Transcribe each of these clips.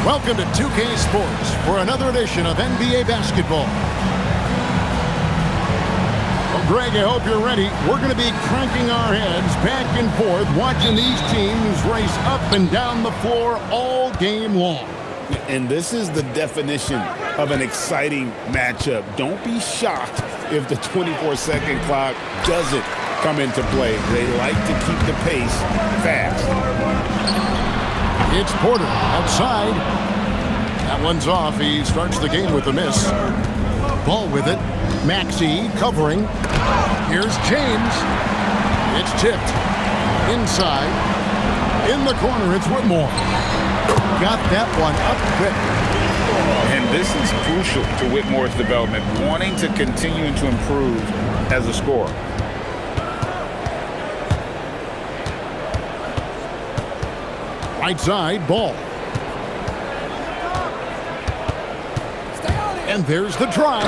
Welcome to 2K Sports for another edition of NBA basketball. Well, Greg, I hope you're ready. We're going to be cranking our heads back and forth, watching these teams race up and down the floor all game long. And this is the definition of an exciting matchup. Don't be shocked if the 24-second clock doesn't come into play. They like to keep the pace fast. It's Porter outside. That one's off. He starts the game with a miss. Ball with it. Maxey covering. Here's James. It's tipped. Inside. In the corner, it's Whitmore. Got that one up quick. And this is crucial to Whitmore's development, wanting to continue to improve as a scorer. Right side, Ball. And there's the drive.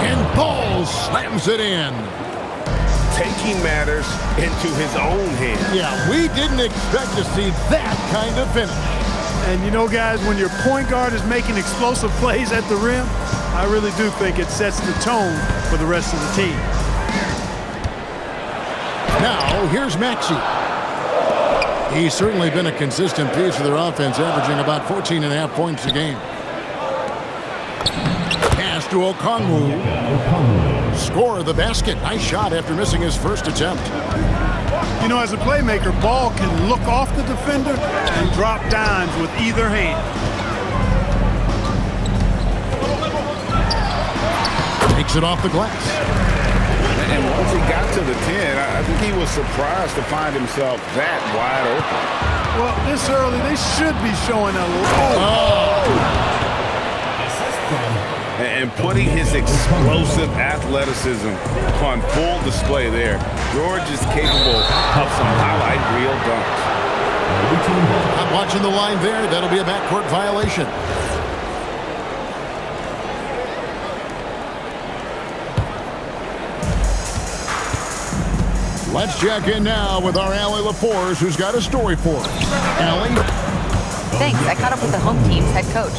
And Ball slams it in. Taking matters into his own hands. Yeah, we didn't expect to see that kind of finish. And you know, guys, when your point guard is making explosive plays at the rim, I really do think it sets the tone for the rest of the team. Now, here's Maxey. He's certainly been a consistent piece of their offense, averaging about 14.5 points a game. Pass to Okongwu. Score the basket. Nice shot after missing his first attempt. You know, as a playmaker, Ball can look off the defender and drop dimes with either hand. Takes it off the glass. And once he got to the 10, I think he was surprised to find himself that wide open. Well, this early, they should be showing a little. And putting his explosive athleticism on full display there. George is capable of some highlight reel dunks. I'm watching the line there. That'll be a backcourt violation. Let's check in now with our Allie LaForce, who's got a story for us. Allie? Thanks. I caught up with the home team's head coach.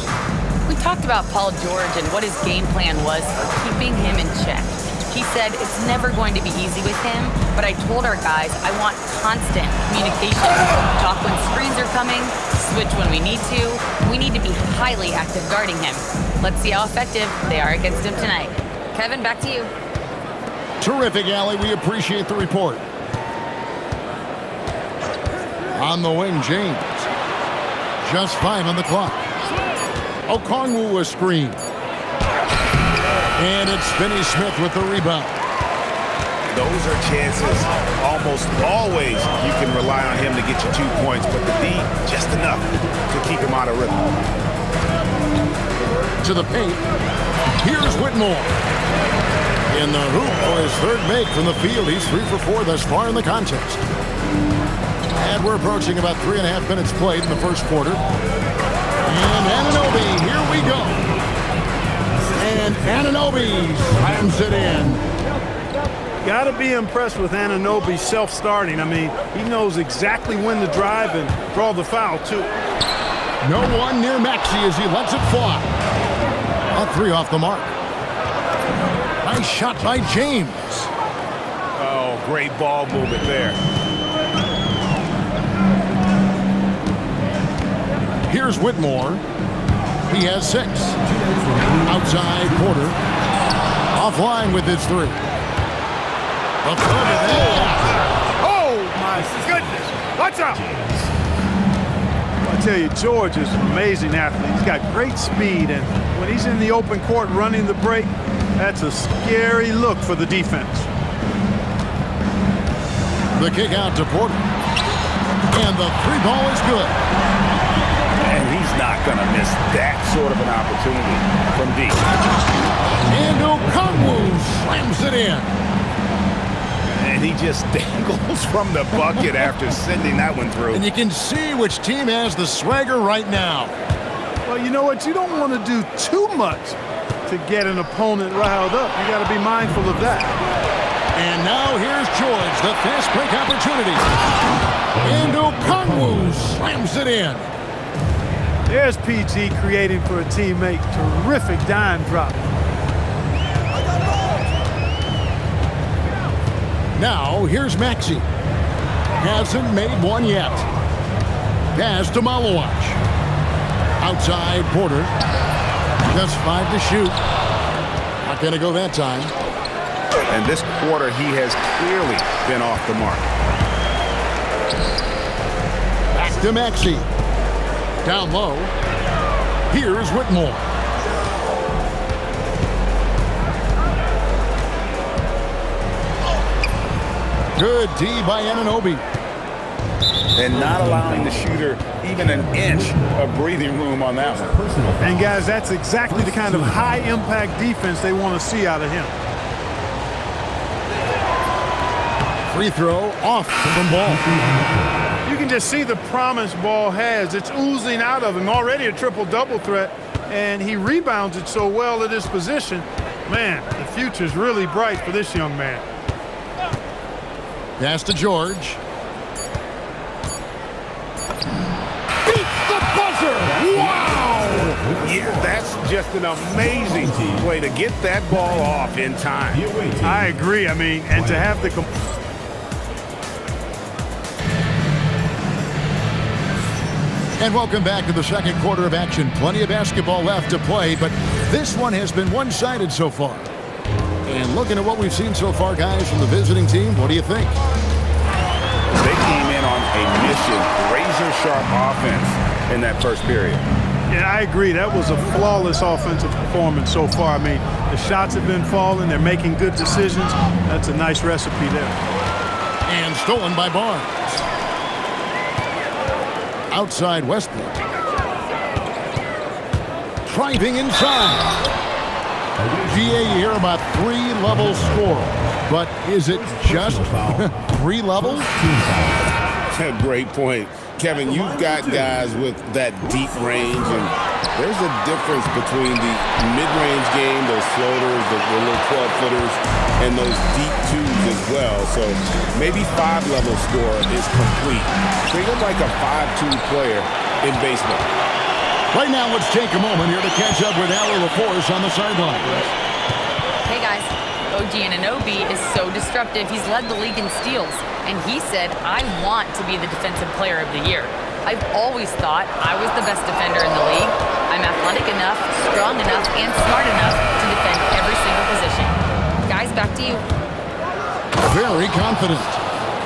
We talked about Paul George and what his game plan was for keeping him in check. He said it's never going to be easy with him, but I told our guys I want constant communication. Talk when screens are coming, switch when we need to. We need to be highly active guarding him. Let's see how effective they are against him tonight. Kevin, back to you. Terrific, Allie. We appreciate the report. On the wing, James. Just 5 on the clock. Okongwu a screen. And it's Finney-Smith with the rebound. Those are chances almost always you can rely on him to get you 2 points, but the D, just enough to keep him out of rhythm. To the paint. Here's Whitmore. In the hoop for his third make from the field. He's 3 for 4 thus far in the contest. And we're approaching about 3.5 minutes played in the first quarter. And Anunoby, here we go. And Anunoby slams it in. Got to be impressed with Anunoby's self-starting. I mean, he knows exactly when to drive and draw the foul, too. No one near Maxey as he lets it fly. A 3 off the mark. Nice shot by James. Oh, great ball movement there. Here's Whitmore. He has 6. Outside, Porter. Offline with his 3. Oh, my goodness. Watch out. I tell you, George is an amazing athlete. He's got great speed, and when he's in the open court running the break, that's a scary look for the defense. The kick out to Porter. And the 3 ball is good. And he's not going to miss that sort of an opportunity from deep. And Okongwu slams it in. And he just dangles from the bucket after sending that one through. And you can see which team has the swagger right now. Well, you know what? You don't want to do too much to get an opponent riled up. You got to be mindful of that. And now here's George, the fast break opportunity. And Okongwu slams it in. There's PG creating for a teammate. Terrific dime drop. Now, here's Maxey. Hasn't made one yet. Pass to Malowacz. Outside Porter. Just 5 to shoot. Not going to go that time. And this quarter, he has clearly been off the mark. Back to Maxey. Down low. Here's Whitmore. Good D by Anunoby. And not allowing the shooter even an inch of breathing room on that one. And guys, that's exactly the kind of high-impact defense they want to see out of him. Free throw off from Ball. You can just see the promise Ball has. It's oozing out of him. Already a triple-double threat, and he rebounds it so well at his position. Man, the future's really bright for this young man. Pass to George. Beats the buzzer! Wow! Yeah, that's just an amazing way to get that ball off in time. I agree. I mean, and to have the... And welcome back to the second quarter of action. Plenty of basketball left to play, but this one has been one-sided so far. And looking at what we've seen so far, guys, from the visiting team, what do you think? They came in on a mission, razor-sharp offense in that first period. Yeah, I agree. That was a flawless offensive performance so far. I mean, the shots have been falling. They're making good decisions. That's a nice recipe there. And stolen by Barnes. Outside Westbrook. Driving inside. GA, you hear about 3-level score. But is it just 3 levels? Great point. Kevin, you've got guys with that deep range, and there's a difference between the mid-range game, those floaters, the little 12-footers, and those deep twos as well. So maybe 5-level score is complete. Think of like a 5-2 player in baseball. Right now, let's take a moment here to catch up with Allie LaForce on the sideline. Hey guys, OG Anunoby is so disruptive. He's led the league in steals. And he said, I want to be the defensive player of the year. I've always thought I was the best defender in the league. I'm athletic enough, strong enough, and smart enough to defend every single position. Guys, back to you. Very confident.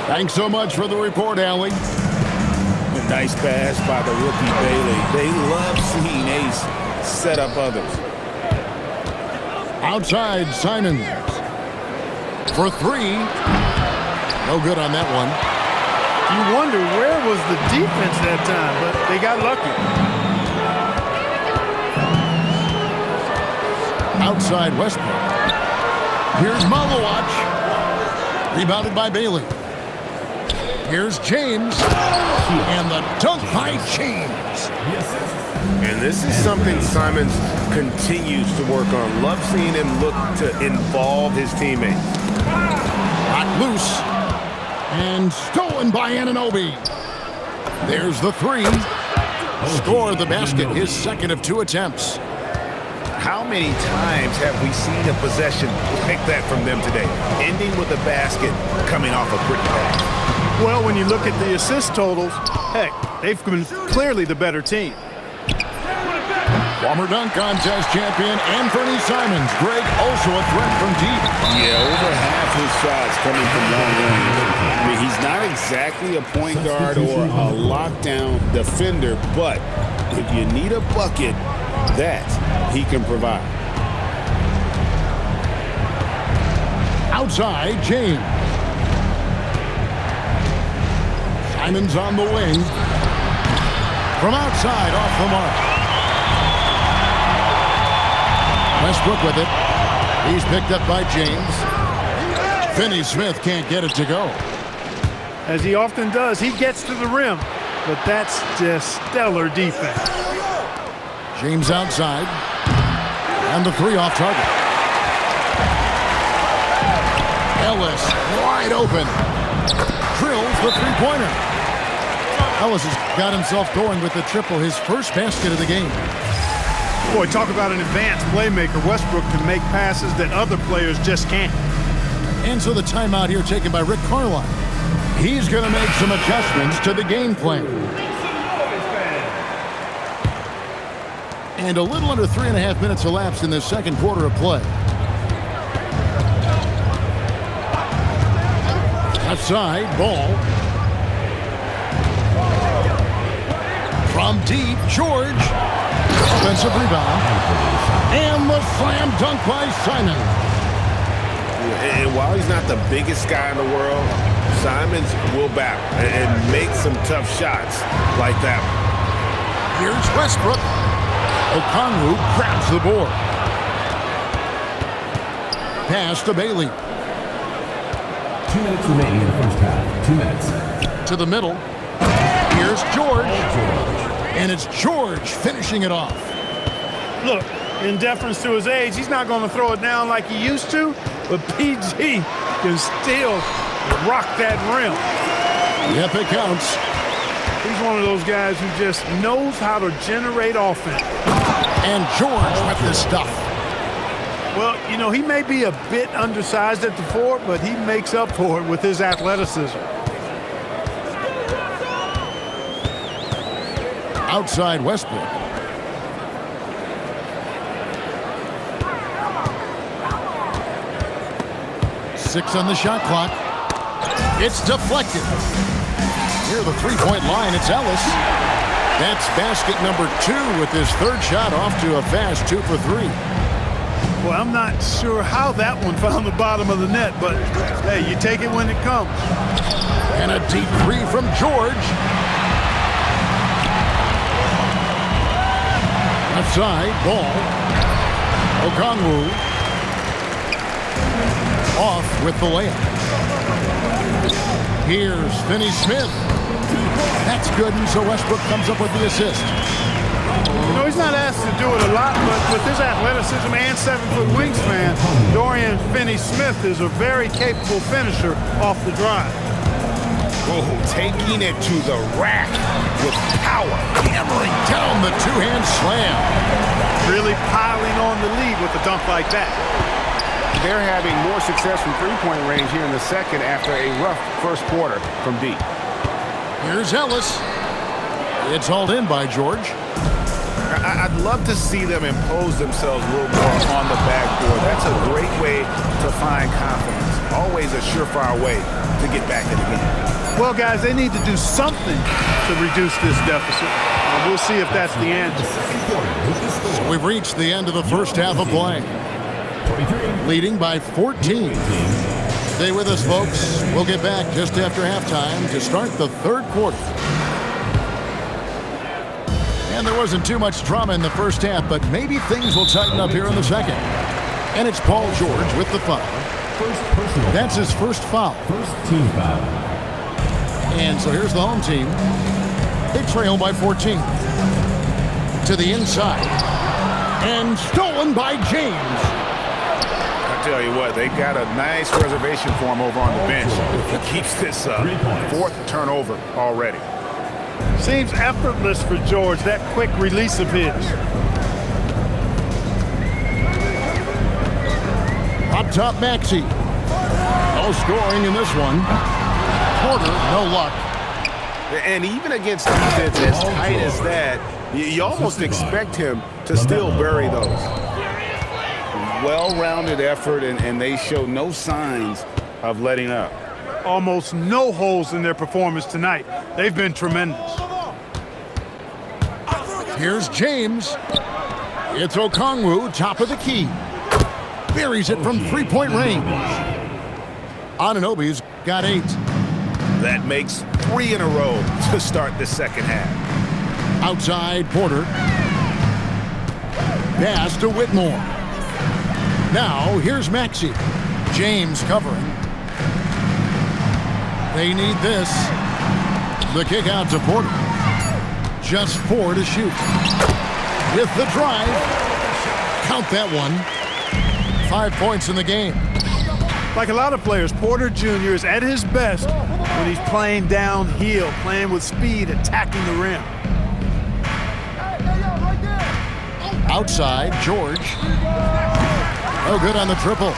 Thanks so much for the report, Allie. A nice pass by the rookie Bailey. They love seeing Ace set up others. Outside Simons. For 3. No good on that one. You wonder where was the defense that time, but they got lucky. Outside Westbrook. Here's Malowacz. Rebounded by Bailey. Here's James. And the dunk by James. And this is something Simons continues to work on. Love seeing him look to involve his teammates. Knocked loose. And stolen by Anunoby. There's the 3. Score the basket, his second of 2 attempts. How many times have we seen a possession like that from them today? Ending with a basket, coming off a pretty pass. Well, when you look at the assist totals, heck, they've been clearly the better team. Former dunk contest champion Anthony Simons. Greg also a threat from deep. Yeah, over half his shots coming from long range. I mean, he's not exactly a point guard or a lockdown defender, but if you need a bucket, that he can provide. Outside, James. Simons on the wing. From outside, off the mark. Westbrook with it. He's picked up by James. Finney-Smith can't get it to go. As he often does, he gets to the rim, but that's just stellar defense. James outside. And the 3 off target. Ellis wide open. Drills the 3-pointer. Ellis has got himself going with the triple, his first basket of the game. Boy, talk about an advanced playmaker. Westbrook can make passes that other players just can't. And so the timeout here taken by Rick Carlisle. He's going to make some adjustments to the game plan. And a little under 3.5 minutes elapsed in the second quarter of play. Left side, ball. From deep, George. Offensive rebound. And the slam dunk by Simon. And while he's not the biggest guy in the world, Simons will battle and make some tough shots like that. Here's Westbrook. Okongwu grabs the board. Pass to Bailey. 2 minutes remaining in the first half. 2 minutes. To the middle. Here's George. And it's George finishing it off. Look, in deference to his age, he's not going to throw it down like he used to, but PG can still rock that rim. Yep, it counts. He's one of those guys who just knows how to generate offense. And George with the stuff. Well, you know, he may be a bit undersized at the 4, but he makes up for it with his athleticism. Outside Westbrook. Six on the shot clock. It's deflected. Near the three-point line, it's Ellis. That's basket number 2 with his third shot off to a fast 2 for 3. Well, I'm not sure how that one found the bottom of the net, but hey, you take it when it comes. And a deep 3 from George. Left side, ball. Okongwu. Off with the layup. Here's Finney-Smith. That's good, and so Westbrook comes up with the assist. You know, he's not asked to do it a lot, but with his athleticism and 7-foot wingspan, Dorian Finney-Smith is a very capable finisher off the drive. Oh, taking it to the rack with power. Hammering down the two-hand slam. Really piling on the lead with a dunk like that. They're having more success from three-point range here in the second after a rough first quarter from deep. Here's Ellis. It's hauled in by George. I'd love to see them impose themselves a little more on the backboard. That's a great way to find confidence. Always a surefire way to get back in the game. Well, guys, they need to do something to reduce this deficit. And we'll see if that's the answer. So we've reached the end of the first half of play. Leading by 14. Stay with us, folks. We'll get back just after halftime to start the third quarter. And there wasn't too much drama in the first half, but maybe things will tighten up here in the second. And it's Paul George with the foul. That's his first foul. First team foul. And so here's the home team. They trail by 14. To the inside. And stolen by James. I tell you what, they got a nice reservation for him over on the bench. He keeps this fourth turnover already. Seems effortless for George, that quick release of his. Up top, Maxey. No scoring in this one. Porter, no luck. And even against defense as tight as that, you almost expect him to still bury those. Well-rounded effort, and they show no signs of letting up. Almost no holes in their performance tonight. They've been tremendous. Here's James. It's Okongwu, top of the key. Buries it from three-point range. Anunoby's got 8. That makes 3 in a row to start the second half. Outside, Porter. Pass to Whitmore. Now, here's Maxey. James covering. They need this. The kick out to Porter. Just 4 to shoot. With the drive. Count that one. 5 points in the game. Like a lot of players, Porter Jr. is at his best when he's playing downhill, playing with speed, attacking the rim. Outside, George. No good on the triple.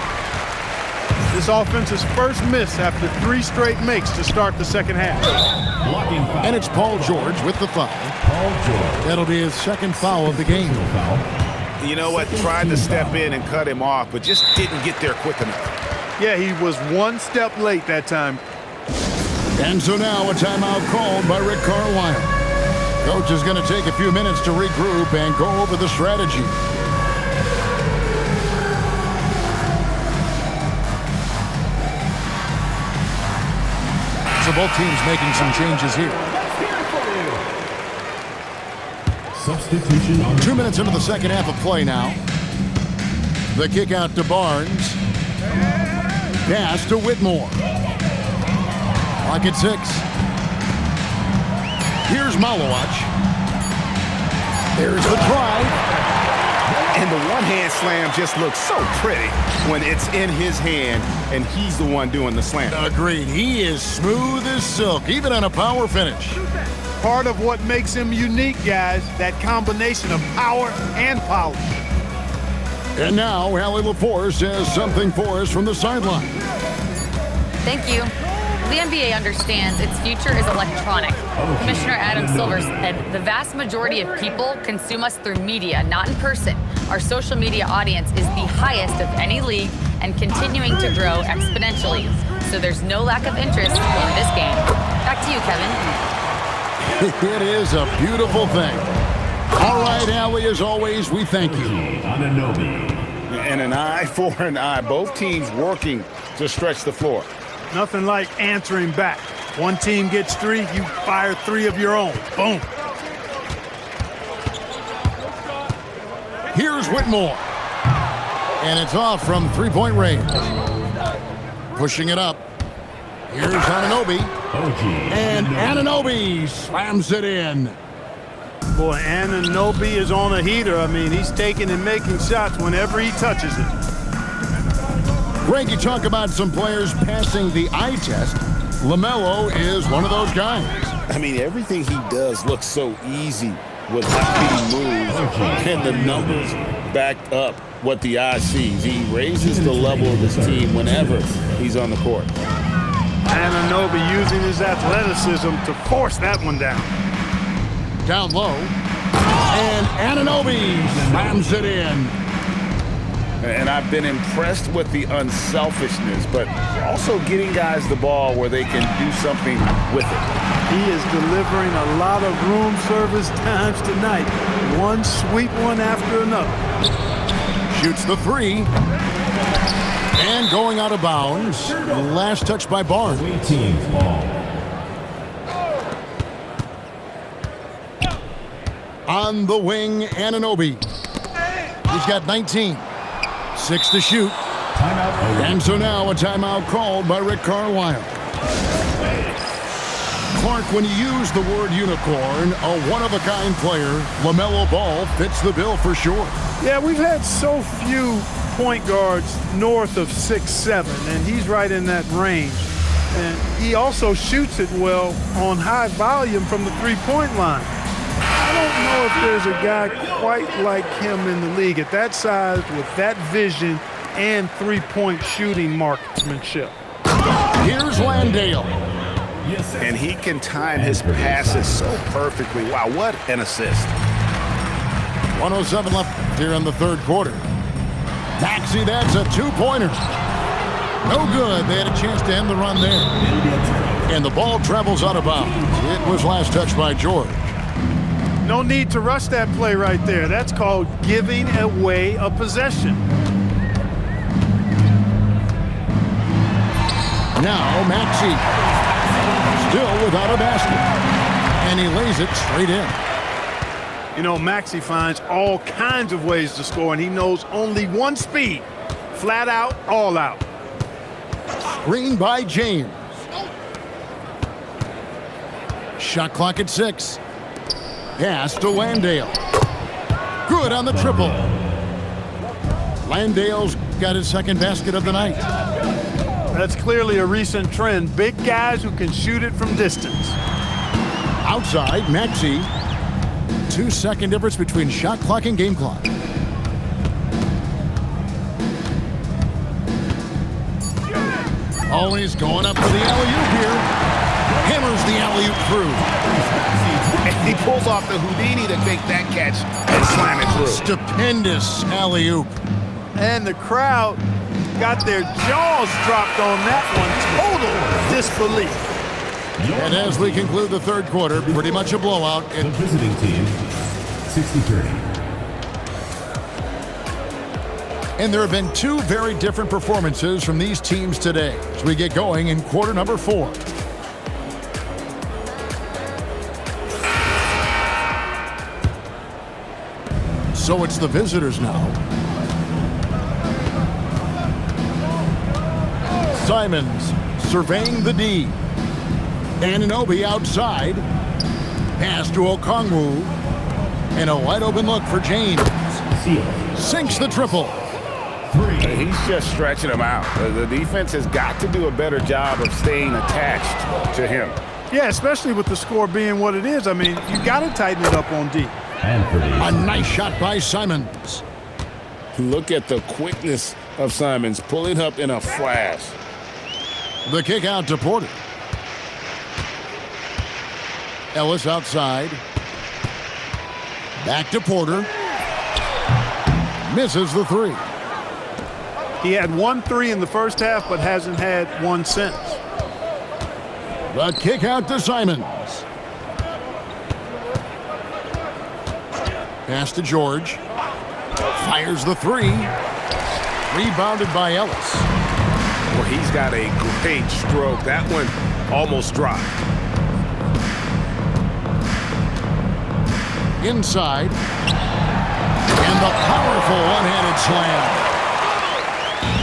This offense's first miss after 3 straight makes to start the second half. And it's Paul George with the foul. That'll be his second foul of the game. You know what? Tried to step in and cut him off, but just didn't get there quick enough. Yeah, he was 1 step late that time. And so now a timeout called by Rick Carlisle. Coach is going to take a few minutes to regroup and go over the strategy. So both teams making some changes here. Substitution on 2 minutes into the second half of play now. The kick out to Barnes. Pass to Whitmore. Clock at 6. Here's Malowacz. There's the drive. And the one-hand slam just looks so pretty when it's in his hand and he's the one doing the slam. Agreed. He is smooth as silk, even on a power finish. Part of what makes him unique, guys, that combination of power and polish. And now, Allie LaForce has something for us from the sideline. Thank you. The NBA understands its future is electronic. Commissioner Adam Silver said the vast majority of people consume us through media, not in person. Our social media audience is the highest of any league and continuing to grow exponentially. So there's no lack of interest in this game. Back to you, Kevin. It is a beautiful thing. All right, Allie, as always, we thank you. And an eye for an eye. Both teams working to stretch the floor. Nothing like answering back. One team gets 3, you fire 3 of your own. Boom. Here's Whitmore. And it's off from three-point range. Pushing it up. Here's Anunoby. And Anunoby slams it in. Boy, Anunoby is on a heater. I mean, he's taking and making shots whenever he touches it. Greg, you talk about some players passing the eye test. LaMelo is one of those guys. I mean, everything he does looks so easy with how he moves. And the numbers back up what the eye sees. He raises the level of his team whenever he's on the court. Anunoby using his athleticism to force that one down. Down low. And Anunoby slams it in. And I've been impressed with the unselfishness, but also getting guys the ball where they can do something with it. He is delivering a lot of room service times tonight. One sweet one after another. Shoots the 3. And going out of bounds. Last touch by Barnes. On the wing, Anunoby. He's got 19. 6 to shoot. And so now a timeout called by Rick Carlisle. Clark, when you use the word unicorn, a one-of-a-kind player, LaMelo Ball fits the bill for sure. Yeah, we've had so few point guards north of 6'7", and he's right in that range. And he also shoots it well on high volume from the three-point line. I don't know if there's a guy quite like him in the league at that size with that vision and three-point shooting marksmanship. Here's Landale. And he can time his passes so perfectly. Wow, what an assist. 1:07 left here in the third quarter. Maxey, that's a two-pointer. No good. They had a chance to end the run there. And the ball travels out of bounds. It was last touched by George. No need to rush that play right there. That's called giving away a possession. Now Maxey, still without a basket. And he lays it straight in. You know, Maxey finds all kinds of ways to score, and he knows only one speed. Flat out, all out. Screen by James. Shot clock at 6. Pass to Landale. Good on the triple. Landale's got his second basket of the night. That's clearly a recent trend. Big guys who can shoot it from distance. Outside, Maxey. 2-second difference between shot clock and game clock. Oh, he's going up for the alley-oop here. Hammers the alley-oop through. And he pulls off the Houdini to take that catch and slam it through. Stupendous alley-oop. And the crowd got their jaws dropped on that one. Total disbelief. And as we conclude the third quarter, pretty much a blowout. The visiting team, 60-30. And there have been two very different performances from these teams today as we get going in quarter number 4. So it's the visitors now. Simons surveying the D. Anunoby outside. Pass to Okongwu. And a wide open look for James. Sinks the triple. He's just stretching him out. The defense has got to do a better job of staying attached to him. Yeah, especially with the score being what it is. I mean, you got to tighten it up on D. A nice shot by Simons. Look at the quickness of Simons, pulling up in a flash. The kick out to Porter. Ellis outside. Back to Porter. Misses the 3. He had 1 3 in the first half, but hasn't had one since. The kick out to Simons. Pass to George. Fires the 3. Rebounded by Ellis. Well, he's got a great stroke. That one almost dropped. Inside. And the powerful one-handed slam.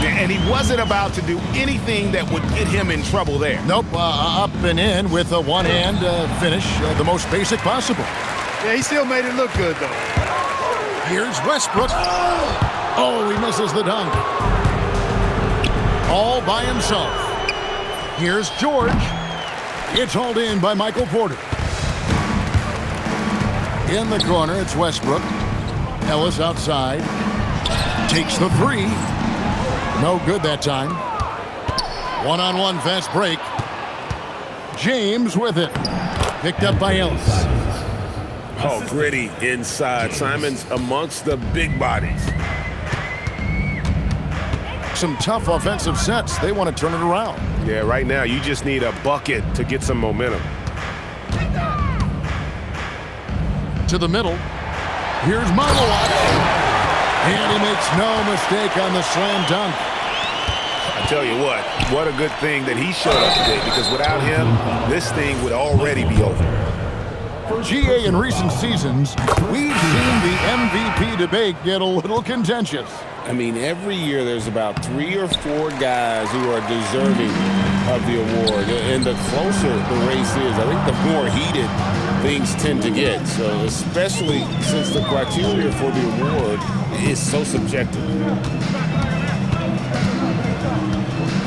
And he wasn't about to do anything that would get him in trouble there. Nope, up and in with a one-hand finish, the most basic possible. Yeah, he still made it look good, though. Here's Westbrook. Oh, he misses the dunk. All by himself. Here's George. It's hauled in by Michael Porter. In the corner, it's Westbrook. Ellis outside. Takes the 3. No good that time. One-on-one fast break. James with it. Picked up by Ellis. Oh, gritty inside. Simons amongst the big bodies. Some tough offensive sets. They want to turn it around. Yeah, right now you just need a bucket to get some momentum. To the middle. Here's Marlowat. And he makes no mistake on the slam dunk. I tell you what a good thing that he showed up today, because without him, this thing would already be over. GA in recent seasons, we've seen the MVP debate get a little contentious. I mean, every year there's about 3 or 4 guys who are deserving of the award. And the closer the race is, I think the more heated things tend to get. So especially since the criteria for the award is so subjective.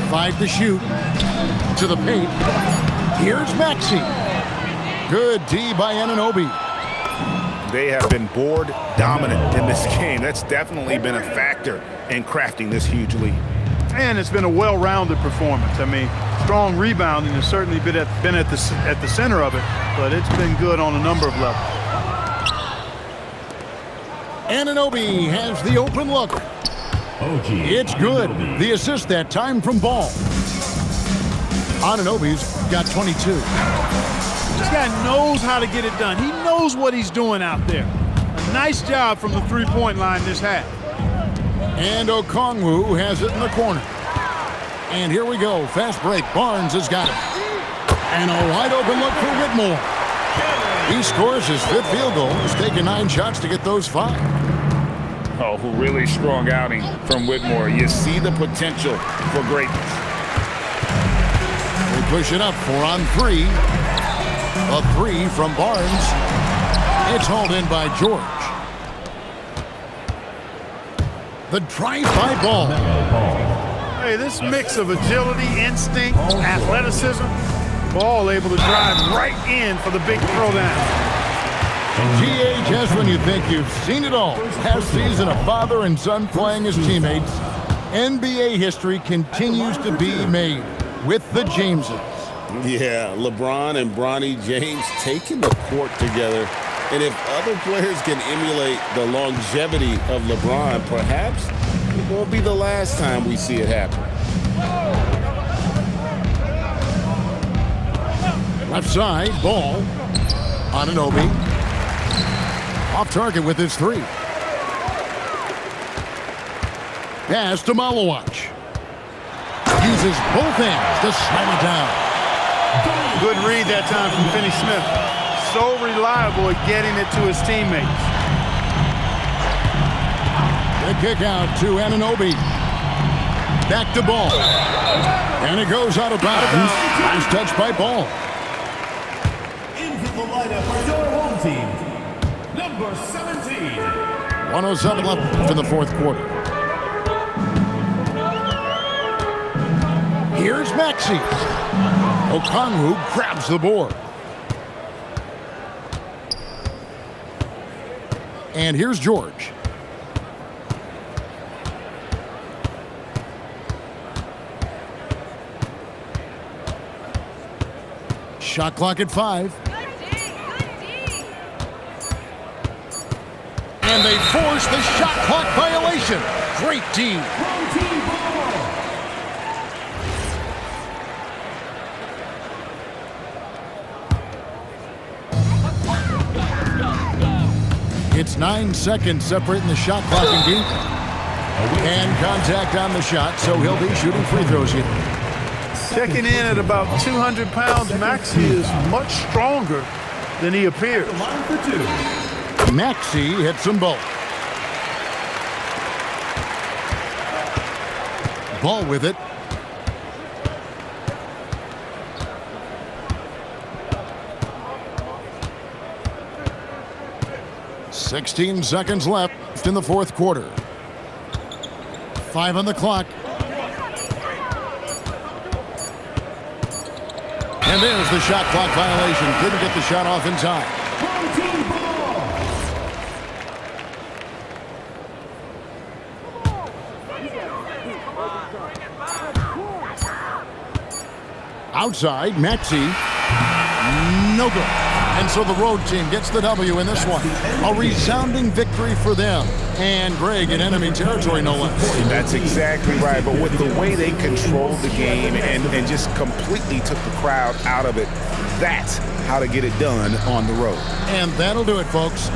5 to shoot. To the paint. Here's Maxey. Good D by Anunoby. They have been board dominant in this game. That's definitely been a factor in crafting this huge lead. And it's been a well-rounded performance. I mean, strong rebounding has certainly been at the center of it, but it's been good on a number of levels. Anunoby has the open look. It's good. The assist that time from Ball. Anunoby's got 22. This guy knows how to get it done. He knows what he's doing out there. A nice job from the three-point line this half. And Okongwu has it in the corner. And here we go. Fast break. Barnes has got it. And a wide open look for Whitmore. He scores his 5th field goal. He's taken 9 shots to get those 5. Oh, really strong outing from Whitmore. You see the potential for greatness. They push it up 4 on 3. A 3 from Barnes. It's hauled in by George. The drive by Ball. Hey, this mix of agility, instinct, athleticism, Ball able to drive right in for the big throw down. GA, just when you think you've seen it all. Past season of father and son playing as teammates, NBA history continues to be made with the Jameses. Yeah, LeBron and Bronny James taking the court together. And if other players can emulate the longevity of LeBron, perhaps it won't be the last time we see it happen. Left side, Ball. Anunoby. Off target with his three. Pass to Malawach. Uses both hands to slam it down. Good read that time from Finney-Smith. So reliable at getting it to his teammates. The kick out to Anunoby. Back to Ball. And it goes out of bounds. Nice touch by Ball. Into the lineup for your home team, number 17. 107 left in the fourth quarter. Here's Maxey. Okongwu grabs the board. And here's George. Shot clock at 5. And they force the shot clock violation. Great team. It's 9 seconds separating the shot clock and game. And contact on the shot, so he'll be shooting free throws here. Checking in at about 200 pounds, Maxey is much stronger than he appears. Maxey hits them both. Ball with it. $16 seconds left in the fourth quarter. 5 on the clock. And there's the shot clock violation. Couldn't get the shot off in time. Outside, Maxey. No good. And so the road team gets the W in this one. A resounding victory for them. And Greg in enemy territory, no less. That's exactly right. But with the way they controlled the game and just completely took the crowd out of it, that's how to get it done on the road. And that'll do it, folks.